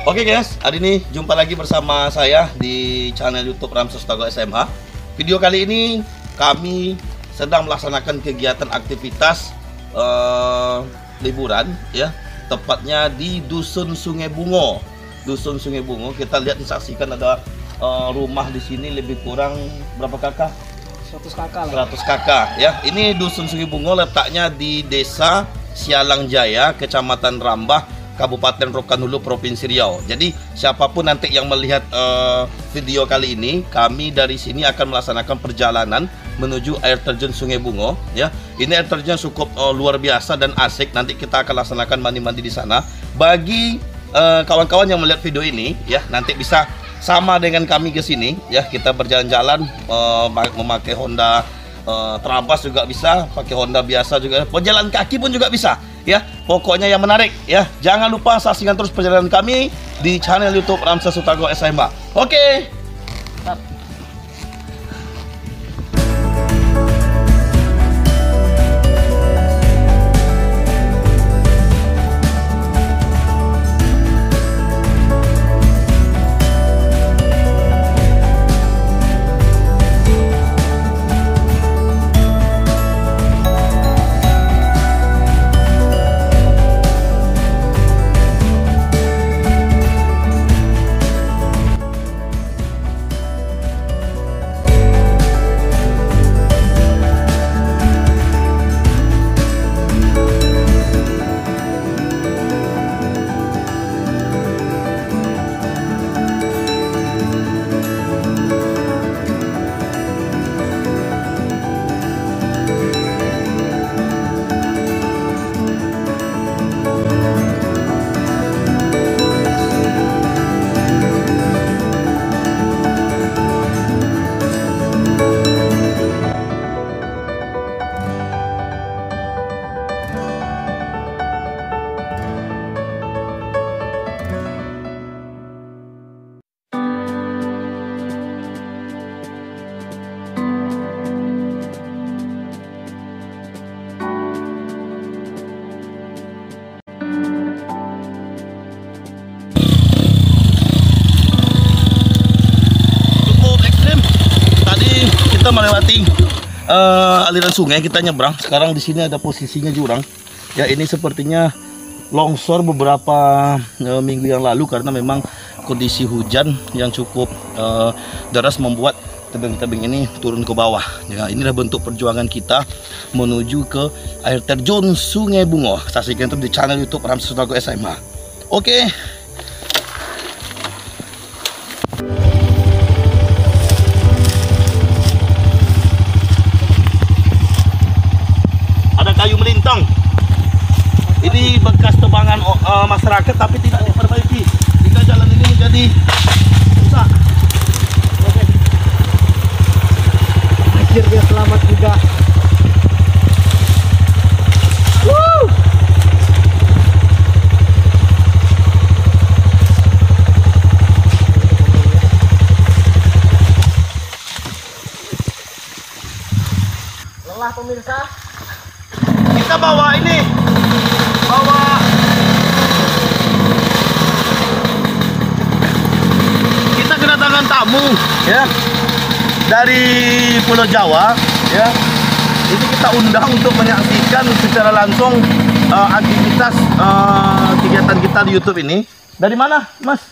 Oke guys, hari ini jumpa lagi bersama saya di channel YouTube Ramses Sutago SMH. Video kali ini kami sedang melaksanakan kegiatan aktivitas liburan ya, tepatnya di Dusun Sungai Bungo. Dusun Sungai Bungo, kita lihat disaksikan ada rumah di sini lebih kurang berapa kakak? 100 kakak lah. 100 kakak ya. Ini Dusun Sungai Bungo letaknya di Desa Sialang Jaya, Kecamatan Rambah, Kabupaten Rokan Hulu, Provinsi Riau. Jadi siapapun nanti yang melihat video kali ini, kami dari sini akan melaksanakan perjalanan menuju air terjun Sungai Bungo ya. Ini air terjun cukup luar biasa dan asik. Nanti kita akan laksanakan mandi-mandi di sana. Bagi kawan-kawan yang melihat video ini ya, nanti bisa sama dengan kami ke sini ya. Kita berjalan-jalan memakai Honda Trabas juga bisa, pakai Honda biasa juga, pejalan kaki pun juga bisa ya. Pokoknya yang menarik ya. Jangan lupa saksikan terus perjalanan kami di channel YouTube Ramses Sutago SMH. Oke. Kita melewati aliran sungai, kita nyebrang. Sekarang di sini ada posisinya jurang. Ya, ini sepertinya longsor beberapa minggu yang lalu karena memang kondisi hujan yang cukup deras membuat tebing-tebing ini turun ke bawah. Ya, inilah bentuk perjuangan kita menuju ke air terjun Sungai Bungo. Saksikan terus di channel YouTube Ramses Sutago SMH. Oke. Kayu melintang. Ini bekas tebangan masyarakat tapi tidak diperbaiki. Jika jalan ini menjadi rusak. Oke. Akhirnya selamat juga. Lelah pemirsa. Kita bawa ini, kita kedatangan tamu ya dari Pulau Jawa ya. Ini kita undang untuk menyaksikan secara langsung aktivitas kegiatan kita di YouTube ini. Dari mana, Mas?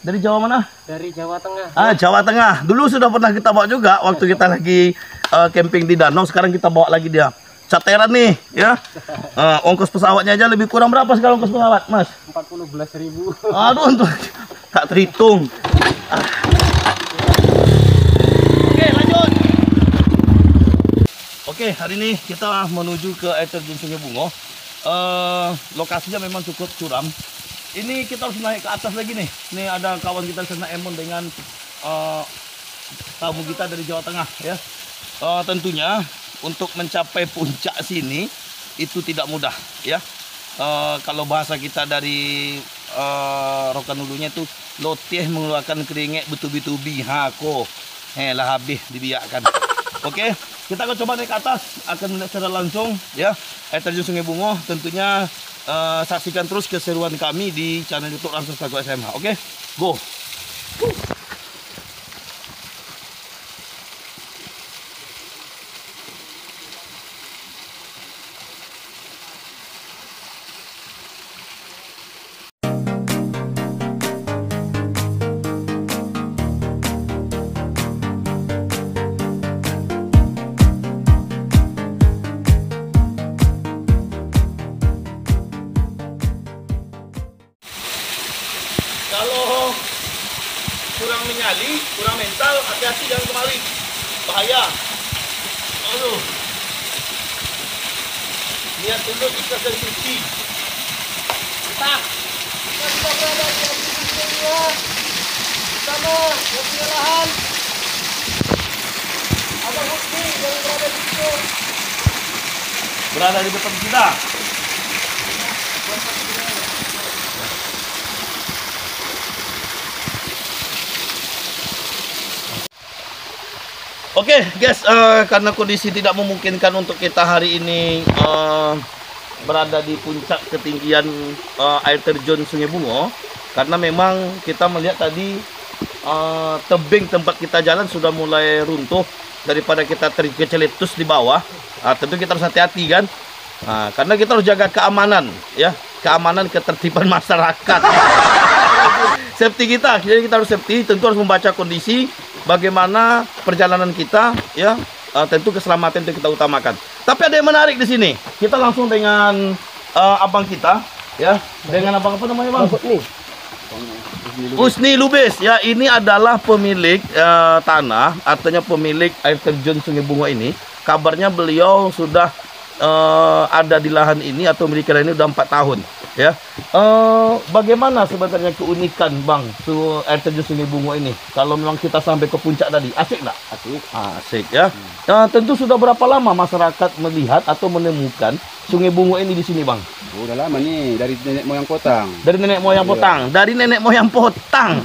Dari Jawa mana? Dari Jawa Tengah. Jawa Tengah. Dulu sudah pernah kita bawa juga waktu kita lagi camping di danau. Sekarang kita bawa lagi dia. Cateran nih ya. Ongkos pesawatnya aja lebih kurang berapa sekarang ongkos pesawat, Mas? 14.000. Aduh, untuk tak terhitung. Oke, lanjut. Oke, hari ini kita menuju ke air terjun Sungai Bungo. Lokasinya memang cukup curam. Ini kita harus naik ke atas lagi nih. Ini ada kawan kita di sana, Emon, dengan tamu kita dari Jawa Tengah ya. Tentunya untuk mencapai puncak sini itu tidak mudah ya. Kalau bahasa kita dari Rokan Hulunya itu lotih mengeluarkan keringat betubi-tubi hako. Lah habis dibiarkan. Oke, kita akan coba naik ke atas, akan melihat secara langsung ya air terjun Sungai Bungo. Tentunya saksikan terus keseruan kami di channel YouTube Ramsa Sutago SMH. Oke, go. Kalau kurang menyali, kurang mental, hati-hati jangan kembali, bahaya. Aduh, lihat dulu ikat dan suci. Kita sudah berada di atas bersama yang punya lahan. Abang Husni yang berada di situ, berada di depan kita. Oke, guys, karena kondisi tidak memungkinkan untuk kita hari ini berada di puncak ketinggian air terjun Sungai Bungo, karena memang kita melihat tadi tebing tempat kita jalan sudah mulai runtuh daripada kita terkeceletus di bawah. Tentu kita harus hati-hati kan, karena kita harus jaga keamanan, ya, keamanan ketertiban masyarakat. Safety kita, jadi kita harus safety, tentu harus membaca kondisi bagaimana perjalanan kita, ya, tentu keselamatan itu kita utamakan. Tapi ada yang menarik di sini. Kita langsung dengan abang kita, ya, dengan abang apa namanya bang? Husni Lubis, ya, ini adalah pemilik tanah, artinya pemilik air terjun Sungai Bungo ini. Kabarnya beliau sudah ada di lahan ini atau memiliki lahan ini sudah 4 tahun. Ya, bagaimana sebenarnya keunikan bang air terjun Sungai Bungo ini? Kalau memang kita sampai ke puncak tadi, asik nggak? Asik, asik ya. Tentu sudah berapa lama masyarakat melihat atau menemukan Sungai Bungo ini di sini bang? Udah lama nih, dari nenek moyang potang. Dari nenek moyang potang, dari nenek moyang potang.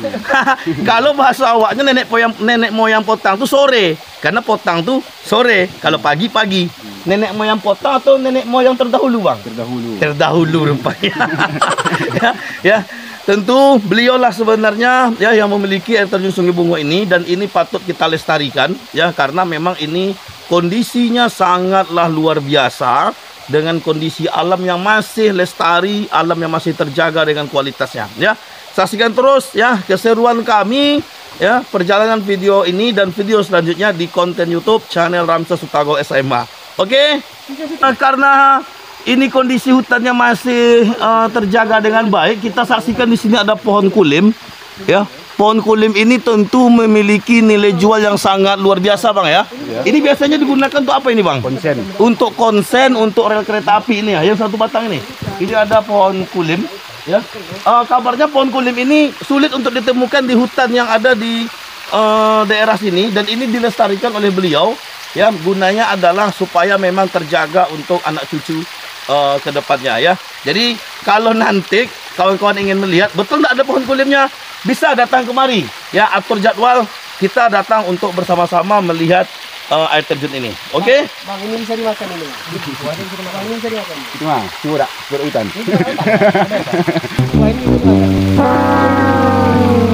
Kalau bahasa awaknya nenek moyang potang tuh sore, karena potang tuh sore. Kalau pagi. Nenek moyang potang atau nenek moyang terdahulu bang? Terdahulu rupanya. ya, tentu beliaulah sebenarnya ya yang memiliki air terjun Sungai Bungo ini, dan ini patut kita lestarikan ya, karena memang ini kondisinya sangatlah luar biasa, dengan kondisi alam yang masih lestari, alam yang masih terjaga dengan kualitasnya ya. Saksikan terus ya keseruan kami ya, perjalanan video ini dan video selanjutnya di konten YouTube channel Ramsa Sutago SMH. Oke, karena ini kondisi hutannya masih terjaga dengan baik, kita saksikan di sini ada pohon kulim ya. Pohon kulim ini tentu memiliki nilai jual yang sangat luar biasa bang ya. Ini biasanya digunakan untuk apa ini bang? Konsen. Untuk konsen, untuk rel kereta api ini ya, yang satu batang ini. Ini ada pohon kulim ya. Kabarnya pohon kulim ini sulit untuk ditemukan di hutan yang ada di daerah sini, dan ini dilestarikan oleh beliau ya. Gunanya adalah supaya memang terjaga untuk anak cucu ke depannya ya. Jadi kalau nanti kawan-kawan ingin melihat betul tidak ada pohon kulimnya, bisa datang kemari ya, atur jadwal, kita datang untuk bersama-sama melihat air terjun ini. Oke? Bang, ini bisa dimakan ini. Bang, ini bisa dimakan. Itu mah, curah, curah hutan.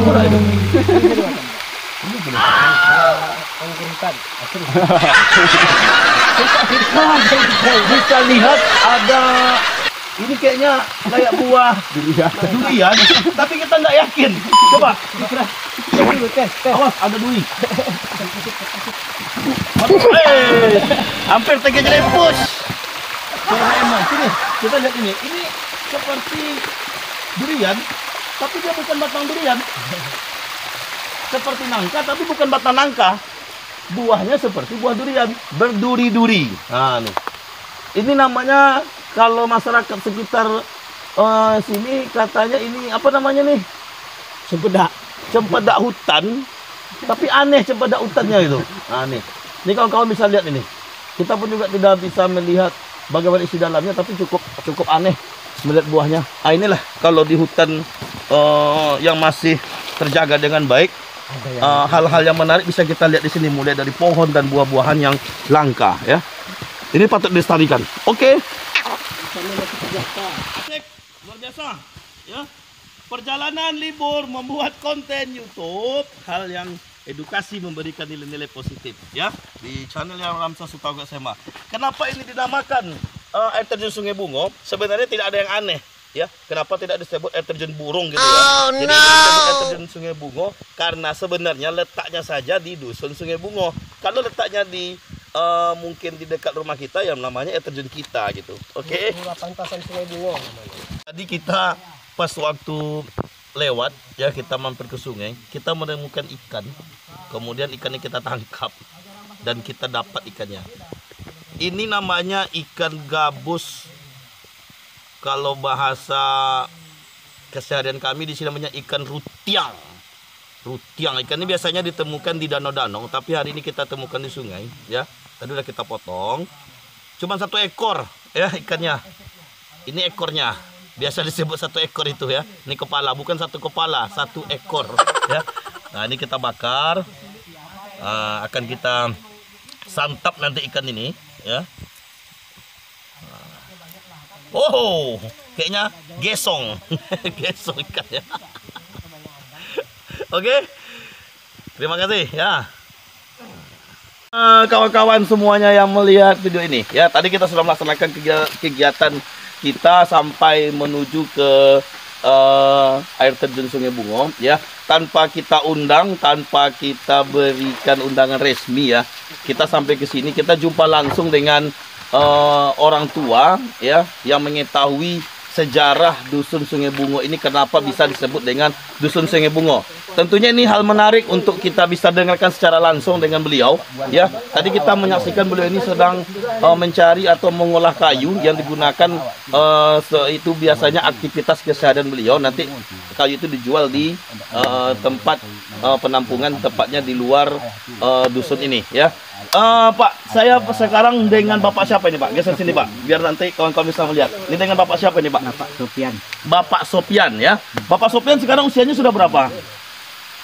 Wah, ini bisa dimakan. Bisa lihat ada ini kayaknya kayak buah durian, tapi kita nggak yakin. Coba awas, ada duri. Hampir terjelepus. Sini kita lihat ini seperti durian, tapi dia bukan batang durian. Seperti nangka, tapi bukan batang nangka. Buahnya seperti buah durian, berduri-duri. Nah, nih. Ini namanya, kalau masyarakat sekitar sini katanya ini apa namanya nih? Cempedak hutan. Tapi aneh cempedak hutannya itu. Nah, nih. Ini kawan-kawan bisa lihat ini. Kita pun juga tidak bisa melihat bagaimana isi dalamnya, tapi cukup aneh melihat buahnya. Inilah kalau di hutan yang masih terjaga dengan baik, hal-hal yang menarik bisa kita lihat di sini, mulai dari pohon dan buah-buahan yang langka ya. Ini patut dilestarikan. Oke. Luar biasa ya. Perjalanan libur membuat konten YouTube, hal yang edukasi, memberikan nilai-nilai positif ya di channel yang Ramsa Sutaga SMA. Kenapa ini dinamakan air terjun Sungai Bungo? Sebenarnya tidak ada yang aneh ya. Kenapa tidak disebut air terjun burung gitu ya? Jadi disebut air terjun Sungai Bungo karena sebenarnya letaknya saja di dusun Sungai Bungo. Kalau letaknya di mungkin di dekat rumah kita, yang namanya air terjun kita gitu. Oke. Pantasan Sungai Bungo namanya. Tadi kita pas waktu lewat ya, kita mampir ke sungai, kita menemukan ikan. Kemudian ikannya kita tangkap dan kita dapat ikannya. Ini namanya ikan gabus. Kalau bahasa keseharian kami di sini namanya ikan rutiang. Rutiang, ikan ini biasanya ditemukan di danau-danau, tapi hari ini kita temukan di sungai ya. Tadi udah kita potong. Cuma 1 ekor ya ikannya. Ini ekornya. Biasa disebut 1 ekor itu ya. Ini kepala, bukan 1 kepala, 1 ekor ya. Nah, ini kita bakar. Akan kita santap nanti ikan ini ya. Oh, kayaknya gesong. Gesong ikannya. Oke. Terima kasih ya. Kawan-kawan semuanya yang melihat video ini ya, tadi kita sudah melaksanakan kegiatan kita sampai menuju ke air terjun Sungai Bungo ya, tanpa kita undang, tanpa kita berikan undangan resmi ya. Kita sampai ke sini, kita jumpa langsung dengan orang tua ya yang mengetahui sejarah dusun Sungai Bungo ini, kenapa bisa disebut dengan dusun Sungai Bungo. Tentunya ini hal menarik untuk kita bisa dengarkan secara langsung dengan beliau ya. Tadi kita menyaksikan beliau ini sedang mencari atau mengolah kayu yang digunakan, itu biasanya aktivitas keseharian beliau. Nanti kayu itu dijual di tempat penampungan, tepatnya di luar dusun ini ya. Pak, saya sekarang dengan Bapak siapa ini, Pak? Geser sini, Pak, biar nanti kawan-kawan bisa melihat. Ini dengan Bapak siapa ini, Pak? Bapak Sopian. Bapak Sopian ya. Bapak Sopian sekarang usianya sudah berapa?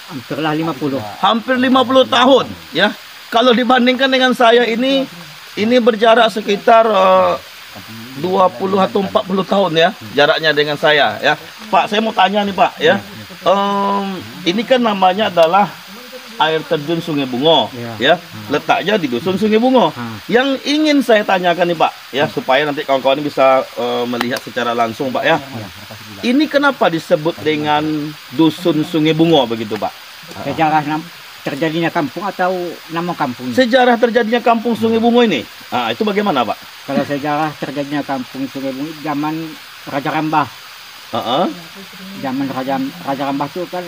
Hampirlah 50. Hampir 50 tahun ya. Kalau dibandingkan dengan saya ini berjarak sekitar 20 atau 40 tahun ya jaraknya dengan saya ya. Pak, saya mau tanya nih, Pak ya. Ini kan namanya adalah air terjun Sungai Bungo ya. Letaknya di dusun Sungai Bungo. Yang ingin saya tanyakan nih, Pak ya, supaya nanti kawan-kawan bisa melihat secara langsung, Pak ya. Ini kenapa disebut dengan dusun Sungai Bungo begitu, Pak? Sejarah terjadinya kampung atau nama kampung? Sejarah terjadinya kampung Sungai Bungo ini. Itu bagaimana, Pak? Kalau sejarah terjadinya kampung Sungai Bungo zaman Raja Rambah. Zaman Raja Rambah itu kan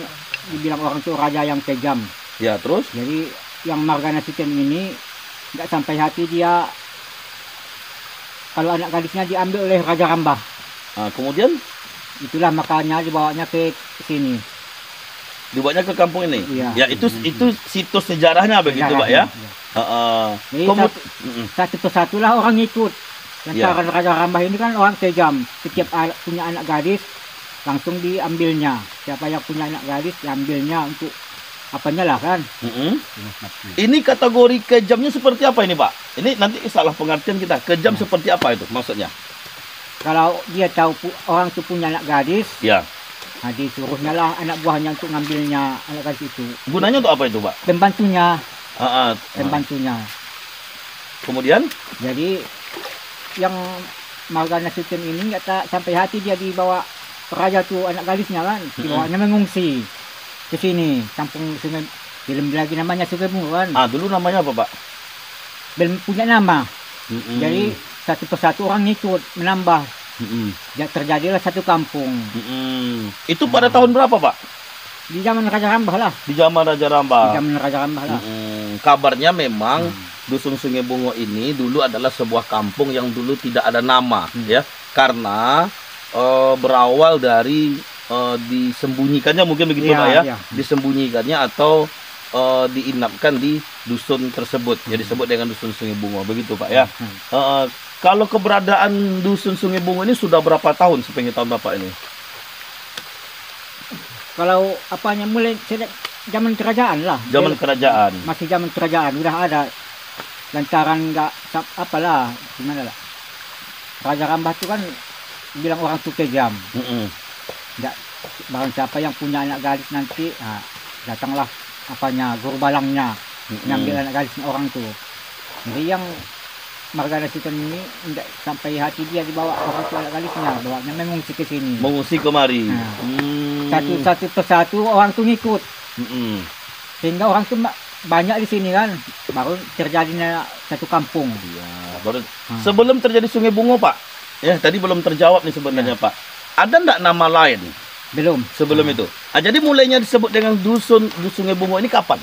dibilang orang itu raja yang kejam. Ya, terus? Jadi yang Margana Siten ini nggak sampai hati dia kalau anak gadisnya diambil oleh Raja Rambah. Kemudian? Itulah makanya dibawanya ke sini. Dibawanya ke kampung ini? Iya. Ya, itu situs sejarahnya begitu, Pak ya? Jadi satu persatulah orang ikut. Lantaran Raja Rambah ini kan orang kejam. Setiap punya anak gadis langsung diambilnya. Siapa yang punya anak gadis diambilnya untuk apanya lah kan. Ini kategori kejamnya seperti apa ini, Pak? Ini nanti salah pengertian kita. Kejam seperti apa itu maksudnya? Kalau dia tahu orang itu punya anak gadis, ya, nah disuruhnya lah anak buahnya untuk ngambilnya anak gadis itu. Gunanya untuk apa itu, Pak? Pembantunya. Pembantunya. Kemudian? Jadi yang Margana Suten ini nggak sampai hati dia dibawa raja tuh anak gadisnya kan, dibawanya mengungsi ke sini, kampung Sungai. Belum lagi namanya Sungai Bungo kan. Dulu namanya apa, Pak? Belum punya nama. Jadi satu persatu orang ikut menambah. Terjadilah satu kampung. Itu pada tahun berapa, Pak? Di zaman Raja Rambah lah. Di zaman Raja Rambah. Di zaman Raja Rambah lah. Kabarnya memang dusun Sungai Bungo ini dulu adalah sebuah kampung yang dulu tidak ada nama ya, karena berawal dari disembunyikannya, mungkin begitu, Pak ya. Disembunyikannya atau diinapkan di dusun tersebut, ya disebut dengan dusun Sungai Bungo begitu, Pak ya. Kalau keberadaan dusun Sungai Bungo ini sudah berapa tahun sepengetahuan Bapak ini? Kalau apanya mulai zaman kerajaan lah. Zaman kerajaan. Masih zaman kerajaan udah ada. Lantaran nggak apalah gimana lah. Raja Rambah itu kan bilang orang tuh kejam. Nggak, barang siapa yang punya anak gadis nanti, datanglah apanya guru balangnya ngambil anak gadisnya orang tuh. Jadi yang Marga Nasution ini tidak sampai hati dia dibawa orang tua anak gadisnya, bawanya mengungsi ke sini. Mengungsi kemari. Satu persatu orang tuh ngikut. Sehingga orang tuh banyak di sini kan, baru terjadinya satu kampung. Ya, baru. Sebelum terjadi Sungai Bungo, Pak. Ya, tadi belum terjawab nih sebenarnya, Pak. Ada enggak nama lain? Belum. Sebelum itu. Jadi mulainya disebut dengan dusun Sungai Bungo ini kapan?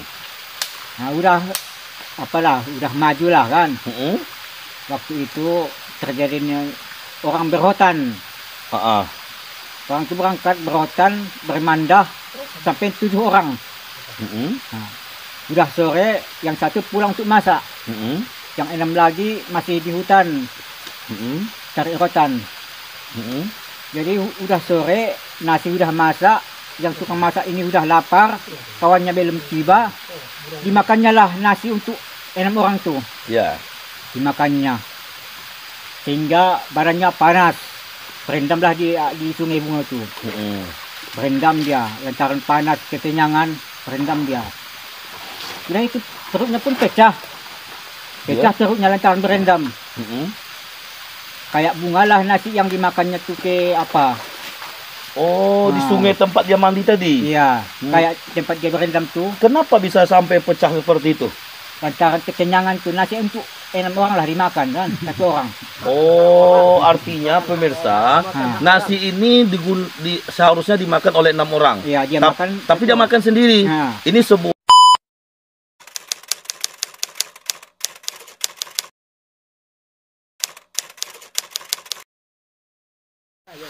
Nah, udah maju lah kan. Waktu itu terjadinya orang berhutan. Orang itu berangkat berhutan, bermandah sampai 7 orang. Udah sore, yang satu pulang untuk masak. Yang 6 lagi masih di hutan. Cari rotan. Jadi udah sore, nasi udah masak. Yang tukang masak ini udah lapar, kawannya belum tiba. Dimakannya lah nasi untuk 6 orang tuh. Ya. Dimakannya. Sehingga badannya panas. Berendamlah di Sungai Bungo tuh. Berendam dia, lantaran panas, kekenyangan, berendam dia. Udah itu perutnya pun pecah. Pecah perutnya lantaran berendam. Kayak bunga lah nasi yang dimakannya tuh ke apa. Di sungai tempat dia mandi tadi? Iya, kayak tempat dia berendam tuh. Kenapa bisa sampai pecah seperti itu? Lantaran kekenyangan tuh, nasi untuk 6 orang lah dimakan kan, 1 orang. Artinya pemirsa, nasi ini seharusnya dimakan oleh 6 orang. Iya, dia makan. Tapi dia makan sendiri. Ini sebuah.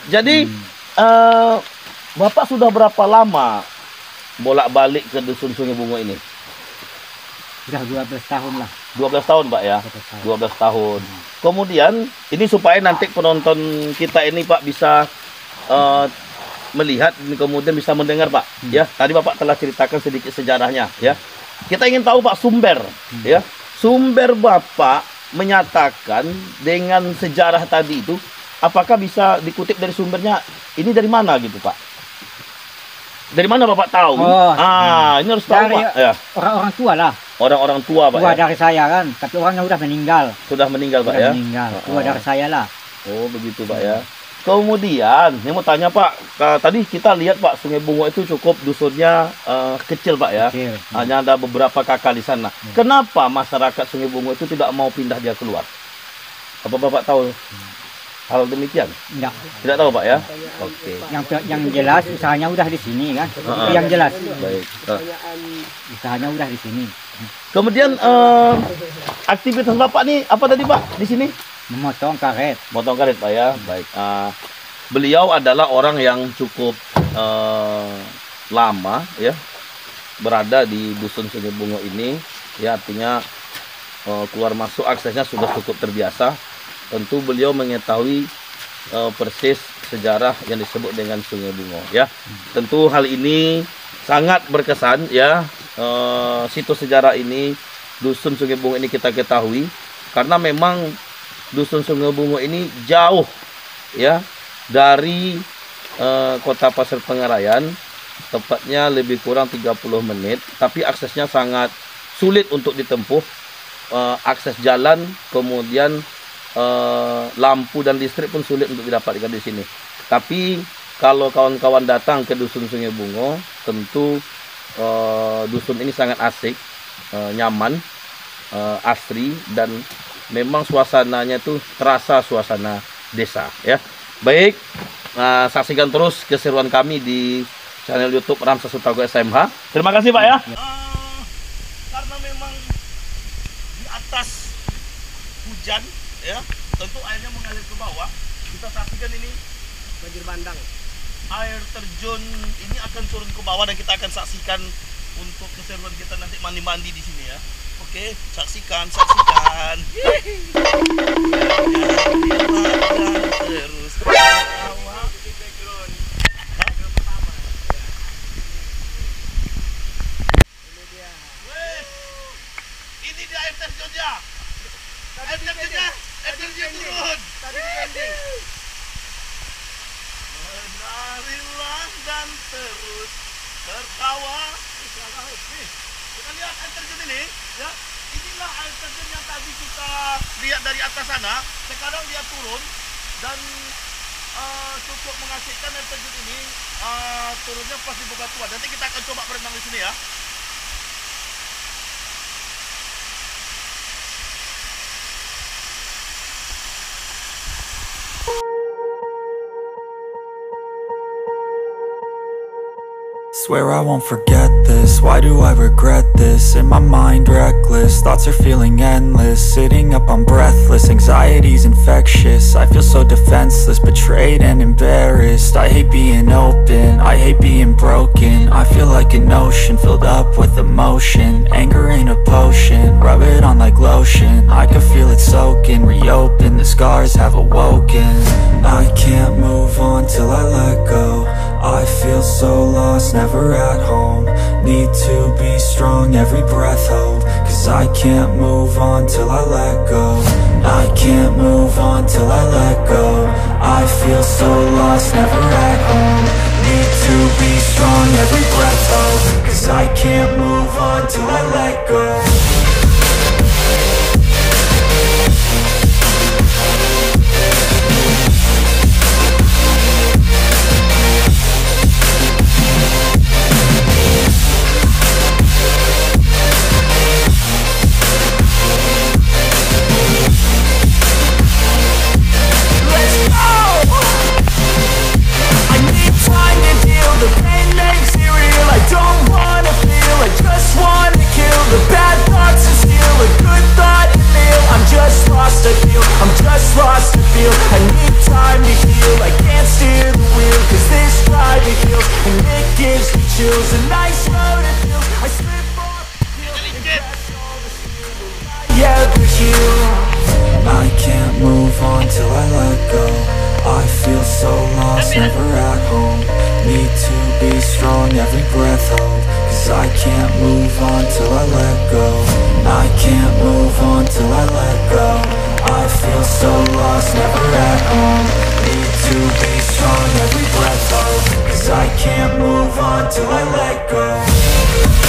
Jadi, Bapak sudah berapa lama bolak-balik ke dusun Sungai Bungo ini? Sudah 12 tahun lah. 12 tahun, Pak ya? 12 tahun. Kemudian, ini supaya nanti penonton kita ini, Pak, bisa melihat, kemudian bisa mendengar, Pak. Ya, tadi Bapak telah ceritakan sedikit sejarahnya, ya. Kita ingin tahu, Pak, sumber, ya. Sumber Bapak menyatakan dengan sejarah tadi itu, apakah bisa dikutip dari sumbernya? Ini dari mana gitu, Pak? Dari mana Bapak tahu? Ini harus tahu, Pak. Ya. Orang-orang tua lah. Orang-orang tua, Pak. Tua dari saya kan, tapi orangnya udah meninggal. Sudah meninggal, Pak ya? Meninggal. Tua dari saya lah. Oh, begitu, Pak ya. Kemudian, ini mau tanya, Pak. Tadi kita lihat, Pak, Sungai Bungo itu cukup dusunnya kecil, Pak ya. Kecil. Hanya ada beberapa kakak di sana. Kenapa masyarakat Sungai Bungo itu tidak mau pindah dia keluar? Apa Bapak tahu hal demikian? Enggak. Tidak tahu, Pak ya? Oke. Yang jelas usahanya udah di sini kan. Yang jelas. Baik. Usahanya udah di sini. Kemudian aktivitas Bapak nih apa tadi, Pak, di sini? Memotong karet. Motong karet, Pak ya. Baik. Beliau adalah orang yang cukup lama ya berada di dusun Sungai Bungo ini. Ya, artinya keluar masuk aksesnya sudah cukup terbiasa. Tentu beliau mengetahui persis sejarah yang disebut dengan Sungai Bungo ya. Tentu hal ini sangat berkesan ya. Situs sejarah ini, dusun Sungai Bungo ini kita ketahui karena memang dusun Sungai Bungo ini jauh ya dari kota Pasir Pengarayan, tepatnya lebih kurang 30 menit, tapi aksesnya sangat sulit untuk ditempuh. Akses jalan, kemudian lampu dan listrik pun sulit untuk didapatkan di sini. Tapi kalau kawan-kawan datang ke dusun Sungai Bungo, tentu dusun ini sangat asik, nyaman, asri, dan memang suasananya tuh terasa suasana desa ya. Baik, saksikan terus keseruan kami di channel YouTube Ramsa Sutago SMH. Terima kasih, Pak ya. Karena memang di atas hujan ya, tentu airnya mengalir ke bawah. Kita saksikan ini banjir bandang. Air terjun ini akan turun ke bawah dan kita akan saksikan untuk keseruan kita nanti mandi-mandi di sini ya. Oke, saksikan. Terus terus tertawa. Nih, kita lihat air terjun ini, ya. Inilah air terjun yang tadi kita lihat dari atas sana. Sekarang dia turun dan cukup mengasihkan air terjun ini. Turunnya pas di Bogatuan. Nanti kita akan coba berenang di sini ya. Swear I won't forget this, why do I regret this? In my mind reckless, thoughts are feeling endless. Sitting up I'm breathless, anxiety's infectious. I feel so defenseless, betrayed and embarrassed. I hate being open, I hate being broken. I feel like an ocean filled up with emotion. Anger ain't a potion, rub it on like lotion. I can feel it soaking, reopen, the scars have awoken. I can't move on till I let go. I feel so lost, never at home. Need to be strong, every breath hold. Cause I can't move on till I let go. I can't move on till I let go. I feel so lost, never at home. Need to be strong, every breath hold. Cause I can't move on till I let go. I can't move on till I let go. I feel so lost, never at home. Need to be strong, every breath hold. Cause I can't move on till I let go. I can't move on till I let go. I feel so lost, never at home. Need to be strong, every breath hold. Cause I can't move on till I let go.